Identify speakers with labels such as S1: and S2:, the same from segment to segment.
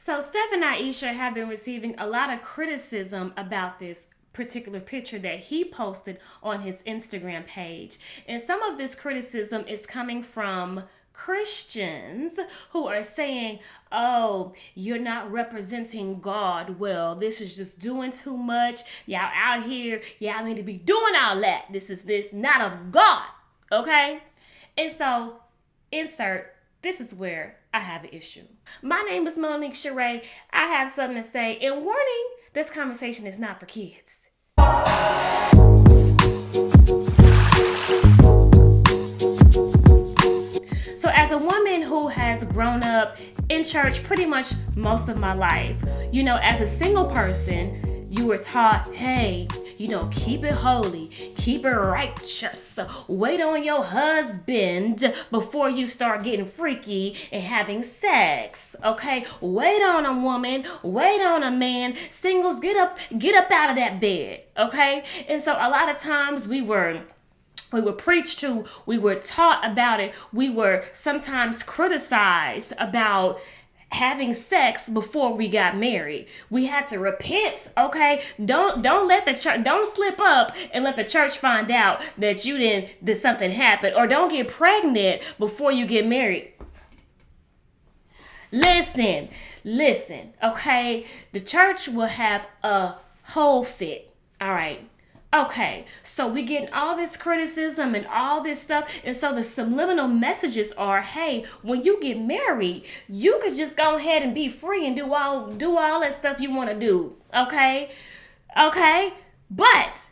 S1: So Steph and Ayesha have been receiving a lot of criticism about this particular picture that he posted on his Instagram page. And some of this criticism is coming from Christians who are saying, oh, you're not representing God well. This is just doing too much. Y'all out here, y'all need to be doing all that. This is not of God. Okay? And so, this is where I have an issue. My name is Monique Sheree. I have something to say. And warning, this conversation is not for kids. So as a woman who has grown up in church pretty much most of my life, as a single person, you were taught, hey, keep it holy, keep it righteous, wait on your husband before you start getting freaky and having sex, okay? Wait on a woman, wait on a man. Singles, get up out of that bed, okay? And so a lot of times we were preached to, we were taught about it, we were sometimes criticized about having sex before we got married. We had to repent, okay? Don't let the church, don't slip up and let the church find out that did something happen, or don't get pregnant before you get married. Listen, okay? The church will have a whole fit, all right? Okay, so we getting all this criticism and all this stuff. And so the subliminal messages are, hey, when you get married, you could just go ahead and be free and do all that stuff you want to do. Okay? But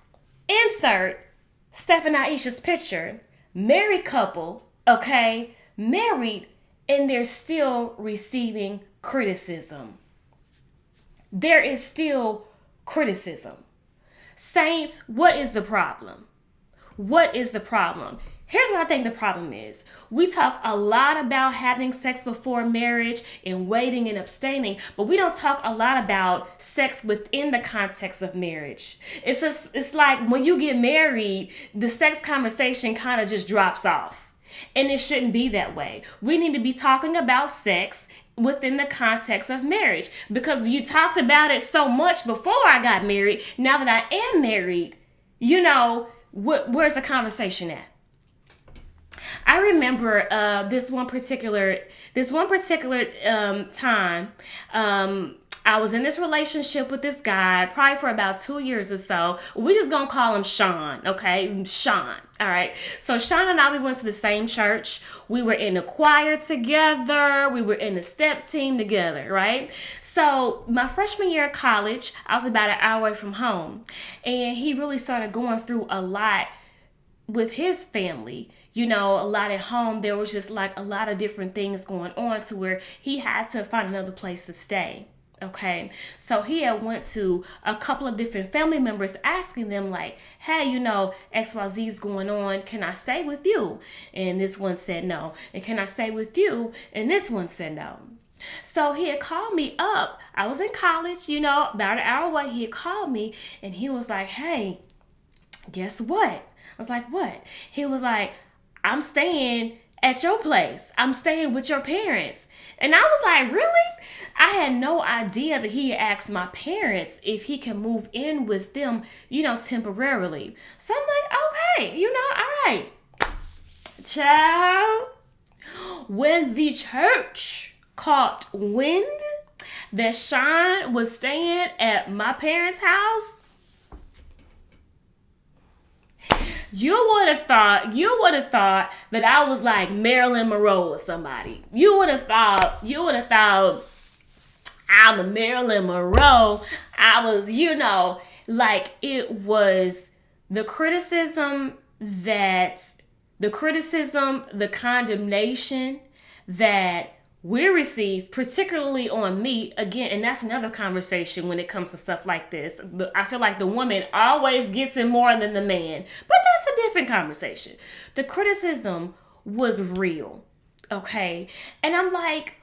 S1: insert Steph and Ayesha's picture, married couple, okay? Married, and they're still receiving criticism. There is still criticism. Saints, what is the problem? Here's what I think the problem is. We talk a lot about having sex before marriage and waiting and abstaining, but we don't talk a lot about sex within the context of marriage. It's like when you get married, the sex conversation kind of just drops off. And it shouldn't be that way. We need to be talking about sex within the context of marriage, because you talked about it so much before I got married. Now that I am married, where's the conversation at? I remember this one particular time. I was in this relationship with this guy probably for about 2 years or so. We just gonna call him Sean, okay? Sean, all right? So Sean and I, we went to the same church. We were in the choir together. We were in the step team together, right? So my freshman year of college, I was about an hour away from home. And he really started going through a lot with his family. A lot at home. There was just like a lot of different things going on to where he had to find another place to stay. Okay, so he had went to a couple of different family members asking them like, hey, XYZ's going on. Can I stay with you? And this one said no. And can I stay with you? And this one said no. So he had called me up. I was in college, about an hour away. He had called me and he was like, hey, guess what? I was like, what? He was like, I'm staying at your place. I'm staying with your parents. And I was like, really? I had no idea that he had asked my parents if he can move in with them, temporarily. So I'm like, okay, all right. Child, when the church caught wind that Sean was staying at my parents' house, you would have thought that I was like Marilyn Monroe or somebody. You would have thought I'm a Marilyn Monroe. I was, like it was the criticism, the condemnation that we receive, particularly on me, again, and that's another conversation when it comes to stuff like this. I feel like the woman always gets it more than the man, but that's a different conversation. The criticism was real, okay? And I'm like,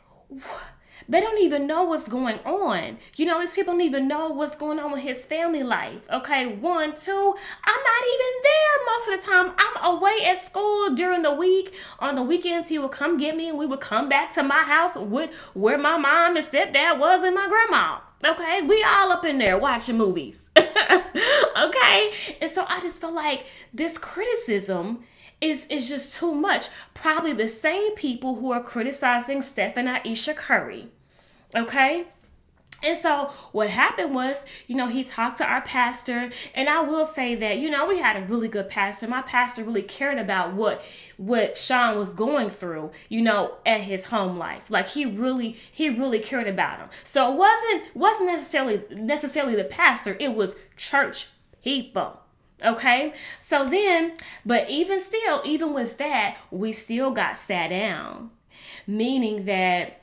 S1: They don't even know what's going on. These people don't even know what's going on with his family life. Okay, 1, 2, I'm not even there most of the time. I'm away at school during the week. On the weekends, he would come get me and we would come back to my house with where my mom and stepdad was and my grandma. Okay, we all up in there watching movies. Okay, and so I just feel like this criticism is just too much. Probably the same people who are criticizing Steph and Ayesha Curry. Okay? And so what happened was, he talked to our pastor, and I will say that, we had a really good pastor. My pastor really cared about what Sean was going through, at his home life. Like he really cared about him. So it wasn't necessarily the pastor, it was church people. Okay, so then, but even with that, we still got sat down, meaning that,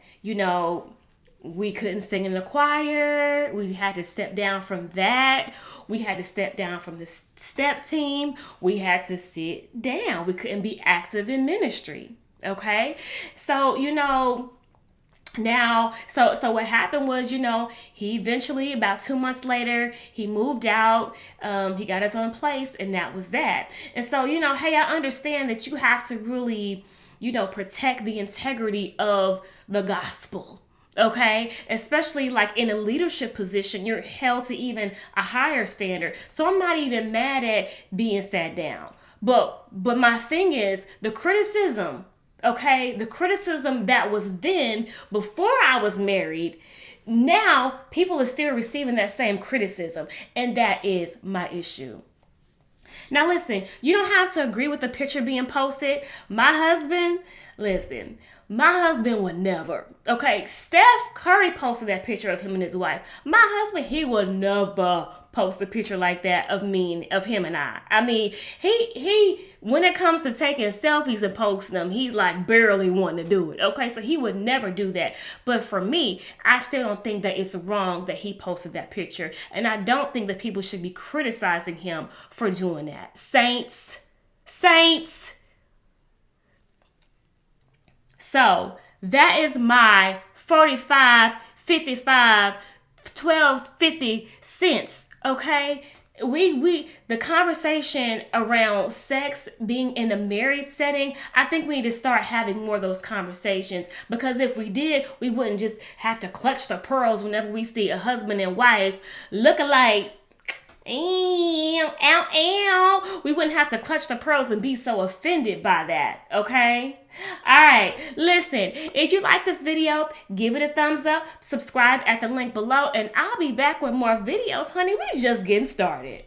S1: we couldn't sing in the choir. We had to step down from that. We had to step down from the step team. We had to sit down. We couldn't be active in ministry. Okay, so, now, so what happened was, he eventually, about 2 months later, he moved out, he got his own place, and that was that. And so, hey, I understand that you have to really, protect the integrity of the gospel. Okay, especially like in a leadership position, you're held to even a higher standard. So I'm not even mad at being sat down. But my thing is the criticism. Okay, the criticism that was then before I was married, now people are still receiving that same criticism, and that is my issue. Now listen, you don't have to agree with the picture being posted. My husband would never. Okay, Steph Curry posted that picture of him and his wife. My husband, he would never post a picture like that of him and I. I mean, he when it comes to taking selfies and posting them, he's like barely wanting to do it. Okay, so he would never do that. But for me, I still don't think that it's wrong that he posted that picture. And I don't think that people should be criticizing him for doing that. Saints. So that is my 45, 55, 12, 50 cents. Okay. The conversation around sex being in a married setting, I think we need to start having more of those conversations, because if we did, we wouldn't just have to clutch the pearls whenever we see a husband and wife looking like, we wouldn't have to clutch the pearls and be so offended by that. Okay. All right. Listen, if you like this video, give it a thumbs up, subscribe at the link below, and I'll be back with more videos, honey. We just getting started.